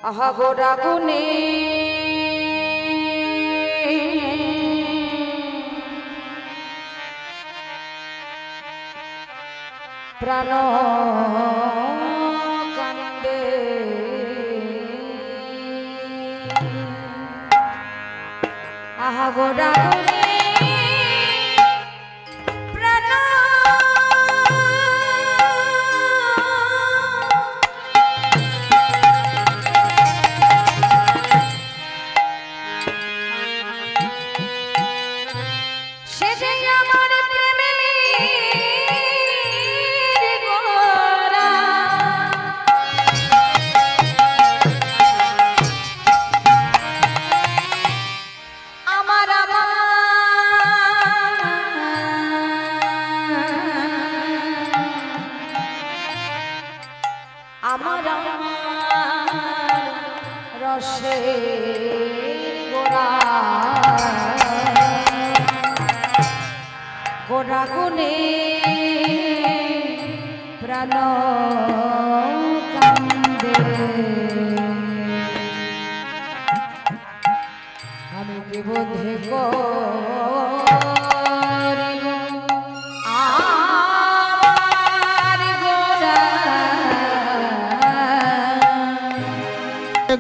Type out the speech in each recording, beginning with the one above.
আহা গোরা গুনে প্রাণ কান্দে আহা গোরা গুনে গোরা গুনে প্রাণ কান্দে আমি কি বোধে করিব আমার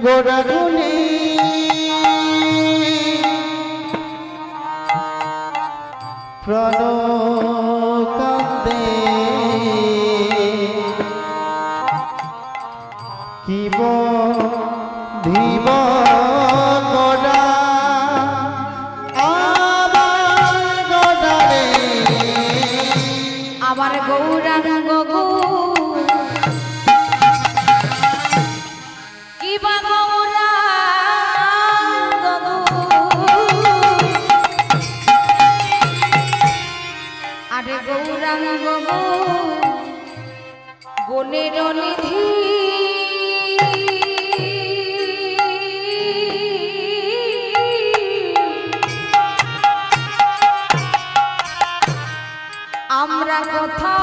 গোরা গুনে প্রাণ কান্দে কি বধিব গোরা আমার গোরারে আমার গৌরাঙ্গ গো কি বা গৌরাঙ্গ গো আরে গৌরাঙ্গ গো গুণের নিধি আমরা কোথা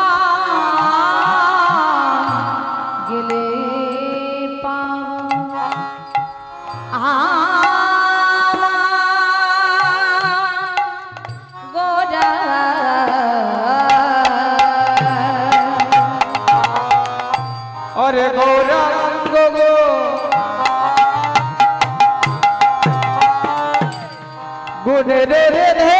গেলে পাবো গোরা অরে গৌরাঙ্গ গো গুণে রে রে রে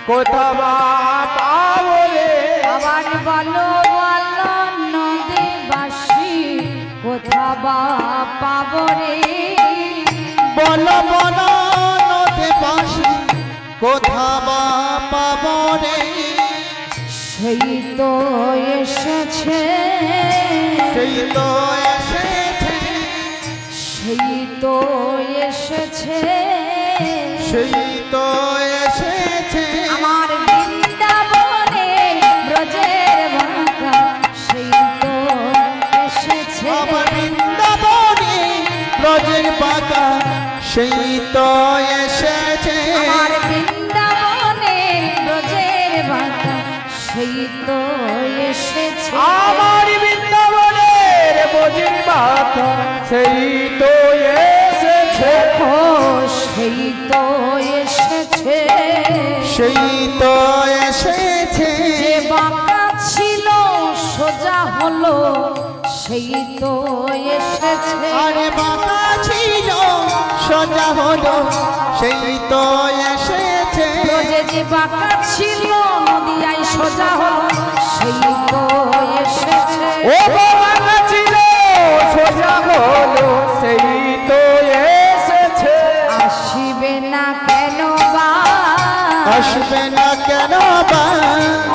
কোথাবা পাবরে আবার বলো বলো নদীবাসী কোথাবা পাবরে বলো বলো নদীবাসী কোথাবা পাবরে সেই তো এসেছে সেই তো এসেছে সেই তো এসেছে সেই তো এসেছে আমার বৃন্দাবনে ব্রজের বাঁকা সেই তো এসেছে আমার বৃন্দাবনে ব্রজের বাঁকা সেই তো এসেছে আমার বৃন্দাবনে ব্রজের বাঁকা সেই তো এসেছে আমার বৃন্দাবনের ব্রজের বাঁকা সেই তো এসেছে সেই তো এসেছে সেই তো এসেছে যে বাঁকা ছিল সোজা হলো সেই তো এসেছে আরে বাঁকা ছিল সোজা হলো সেই তো এসেছে ব্রজে যে বাঁকা ছিল নদিয়ায় সোজা হলো সেই তো এসেছে ও বাঁকা ছিল সোজা হলো সেই তো এসেছে আসিবে না কেন বা আসবে না কেন বা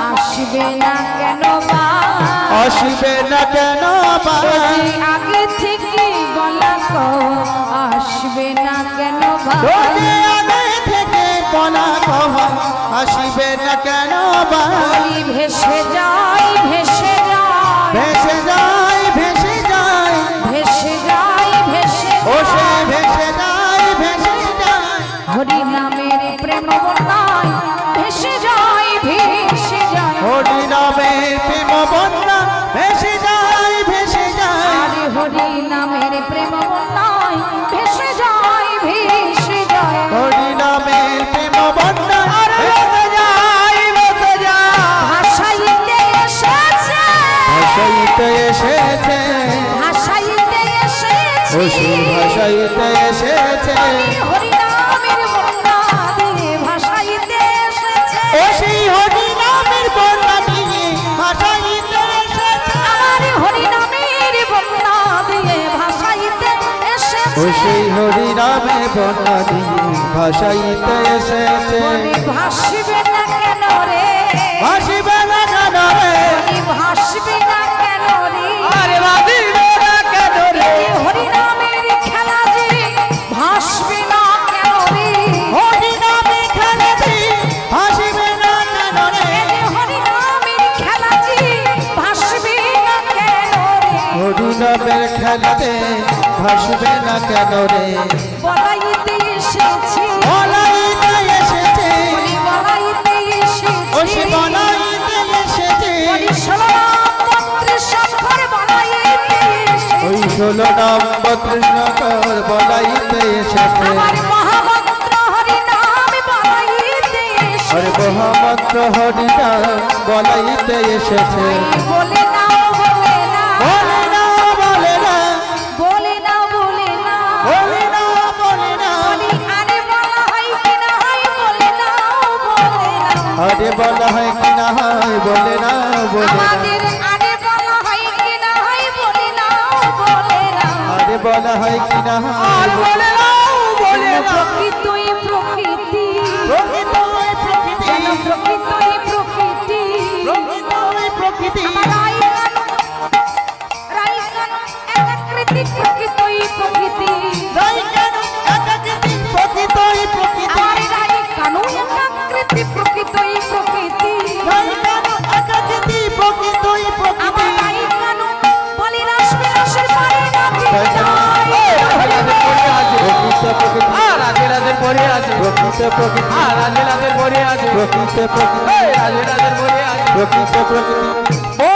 আসিবে না কেন বা আসবে না কেন বা যদি আগে থেকে বলা কো আসবে না কেন বা যদি আগে থেকে বলা কহা আসবে না কেন বা বলি ভেসে যাই ভেসে যাই ভেসে যায় ভেসে যায় ভেসে যাই ভেসে ও সে যাই ভেসে যায় ভেসে যায় হরি নামের প্রেম বন্যায় ভেসে যাই ভেসে যাই হরি নামের প্রেম বন্যা ভেসে যায় ভেসে যায় আরে হরি নামের প্রেম বন্যায় ভেসে যাই ভেসে যাই হরি নামের প্রেম বন্যা ভেসে যায় ভেসে যায় ভাষাইতে এসেছে ভাষাইতে এসেছে ভাষাইতে এসেছে ও সেই ভাষাইতে এসেছে হরি নামের বন্যা দিয়ে ভাষাইতে এসেছে ও সেই হরি নামের বন্যা দিয়ে ভাষাইতে এসেছে আমার হরি নামের বন্যা দিয়ে ভাষাইতে এসেছে ও সেই হরি নামের বন্যা দিয়ে ভাষাইতে এসেছে বলি ভাসবে না কেন রে ভাসিবে না কেন রে বলি ভাসবে না কেন রে আরে ভাসিবে না কেন রে এই হরি নামের খেলা যে ভাসবে না কেন রে হরি নামে খেলেছি ভাসিবে না কেন রে এই হরি নামের খেলা যে ভাসবে না কেন রে হরি নামের খেলাতে ভাসবে না কেন রে বলাইতে এসেছে বলাইতে এসেছে বলি বলাইতে ও সে এসেছে বলাইতে এসেছে বলি ষোলমন্ত্রে স্বাক্ষর বলাইতে ওই এসেছে 16 নম্বর কৃষ্ণকর বলাইতে এসেছে আমার মহামন্ত্র হরি নাম বলাইতে আরে এসেছে মহামন্ত্র হরি নাম বলাইতে এসেছে বলে নাও বলে না বলে না বলে না বলে না বলে না বলে না বলে না বলি আরে বলা হয় কি না হয় বলে নাও বলে না আরে বলা হয় কি না হয় বলে না বলে না আমাদের আরে বলা হয় কি না হয় বলে নাও বলে না আরে বলা হয় কি না হয় বলে না বলে না প্রকৃতই প্রকৃতি প্রকৃত ওই প্রকৃতি যেন প্রকৃতই প্রকৃতি প্রকৃত ওই প্রকৃতি আমার রাইকান একাকৃতি প্রকৃতই প্রকৃতি রাই কেন একাকৃতি প্রকৃত ওই প্রকৃতি আমার রাইকান একাকৃতি প্রকৃতই প্রকৃতি রাই কেন একাকৃতি প্রকৃত ওই প্রকৃতি আমার রাইকান বলি রাস বিলাসের পরে নাকি রাই কেন প্রকৃত প্রকৃতি রাজে রাজের পরে আছে প্রকৃত প্রকৃতি রাজে রাজের পরে আছে প্রকৃত প্রকৃতি রাজে রাজের পরে আছে প্রকৃত প্রকৃতি